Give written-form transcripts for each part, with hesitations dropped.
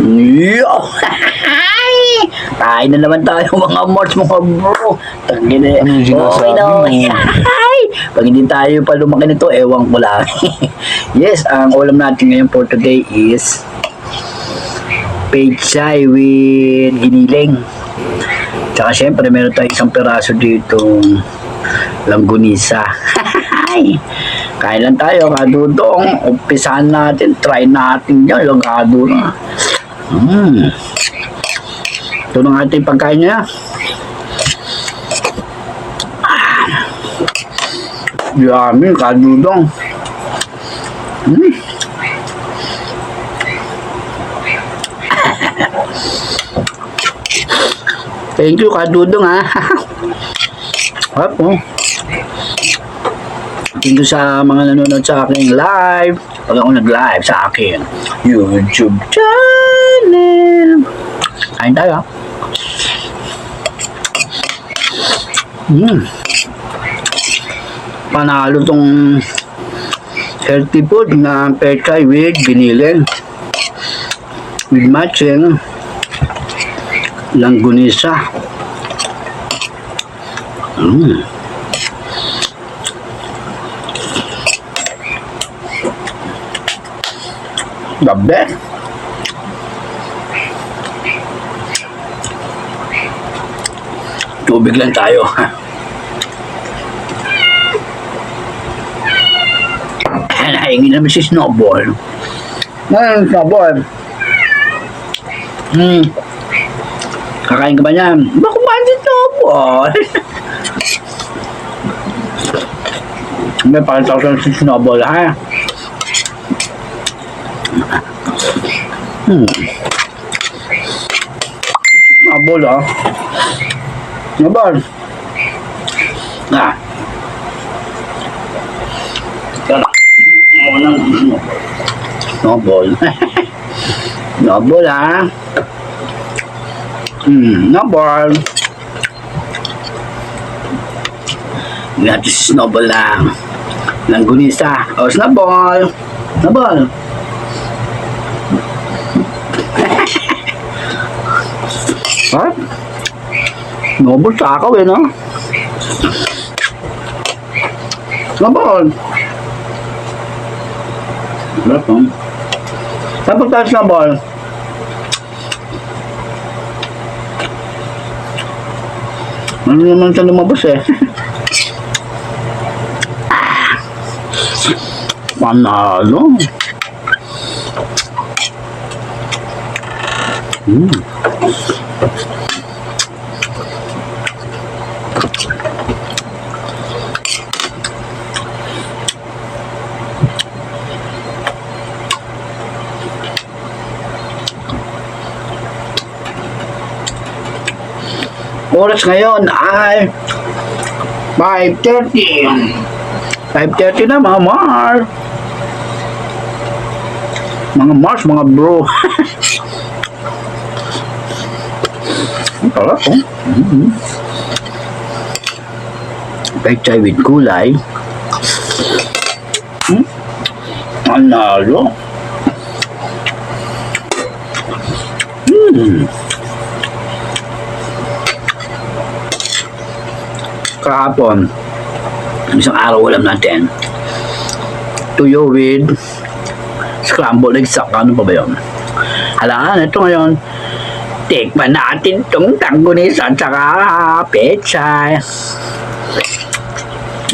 Yo! Tayo na naman tayo mga Mars, mga bro. Tangina. Ano yung sinasabi mo? Pag hindi tayo pa lumaki nito, ewan ko lang. Yes, ang ulam natin ngayon for today is pechay with giniling. Tsaka syempre meron tayong isang peraso dito langgunisa. Kain lang tayo, kadudong. Umpisahan natin, try natin yan, lagado na. Ito ng ating pagkain niya. Yummy, kadudong. Thank you, kadudong, ha. Opo. Thank you sa mga nanonood sa aking live. Pag ako nag-live sa aking YouTube channel. Kain tayo. Panalo tong healthy food na pechay with giniling. With matching langgunisa. The best. Tubig lang tayo. Nahingi naman si Snowball. Snowball. Kakain ka ba niyan? Ba kumain si Snowball? May pakita si Snowball, ha? Snowball, ha? Snowball. Snowball. Snowball, ha? Snowball. Natin si Snowball lang. Langgunisa. O, Snowball. Snowball. Ha? Snowball sakaw eh, no? Snowball. Wala po. Tapos tayo Snowball. Ano naman siya lumabas eh? Panalo. Oras ngayon ay 5:30. 5:30 na mga Mars. Mga Mars, mga bro. Ang sarap, oh. Pechay with gulay. Panalo. Kahapon, isang araw ulam natin. Tuyo with scrambled eggs. Ano pa ba yun? Halaan, ito ngayon. Tikman natin itong langgunisa at saka pechay.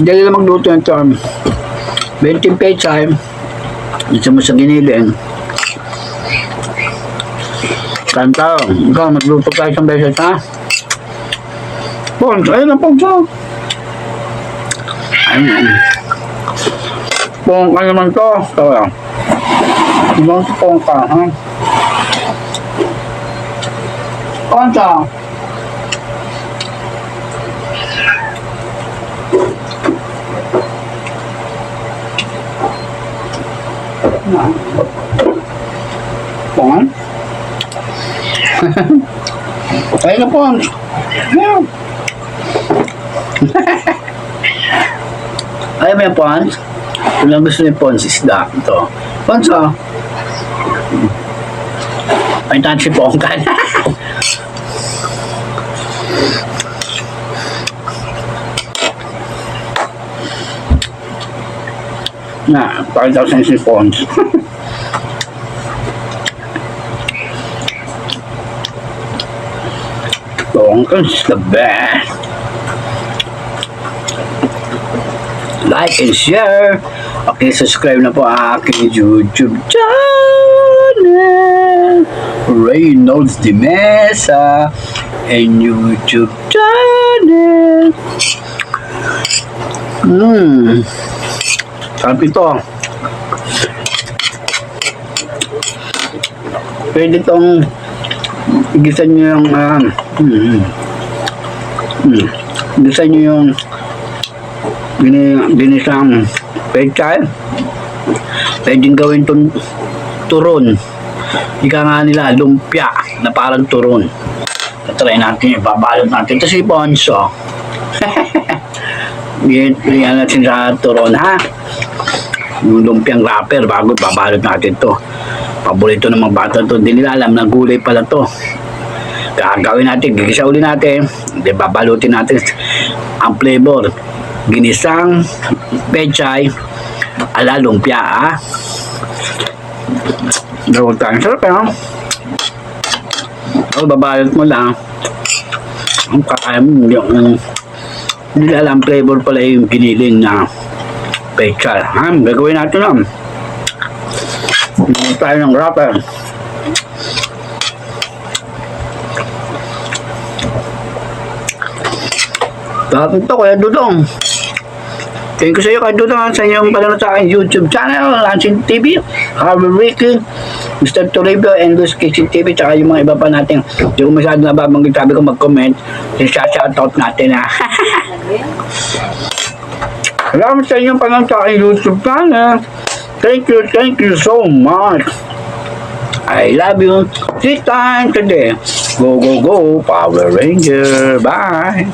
Dali lang magluto ito. 20 pechay. Isa mo sa giniling. Kanta, ikaw magluto tayo isang beses, ha? Pons, ayun ang Pons, ha? Ayun. Pong ka naman to. Tawa. Ibang pong ka, ha? Pons, ha? Pons? Ayun na Pons. Ayun. Ayaw mo yung Pons? Kung lang gusto niyo Pons, isda. Ito. Pons, ha? Ay, tansi po ang kan. Na, pakita ko sa si Pons. Bongka's the best. Like and share. Okay, subscribe na po ang aking YouTube channel. Reynolds de Mesa and YouTube channel. Sarap ito. Pwede itong gisan nyo yung gisan nyo yung ginisang pechay. Pwedeng gawin itong turon. Ika nga nila, lumpia na parang turon. Try natin, ibabalot natin. Ito si Ponso. Yan natin sa turon, ha? Yung lumpiang wrapper bago babalot natin to. Paborito ng mga bata to. Hindi nila alam na gulay pala to. Gagawin natin, gigisa uli natin. Hindi, babalutin natin ang flavor. Ginisang pechay ala lumpia, ha? Gawin tayo. Sarap, ha? O, babalot mo lang. Ang kakain mo, yung hindi nila alam flavor pala yung giniling na pechay. Ha? Gagawin natin lang. Hindi tayo ng wrapper. Tapos ito, Kuya Dudong. Thank you sa iyo, Kuya Dudong, sa inyong panonood sa aking YouTube channel, Lansing TV, Harvey Ricky, Mr. Toribio, and Luz Kitchen TV, tsaka yung mga iba pa natin. Hindi ko masyado nababanggit, sabi ko mag-comment, shoutout natin, ha. Salamat sa inyong panonood sa aking YouTube channel. Thank you so much. I love you. See time today. Go, go, go, Power Ranger. Bye.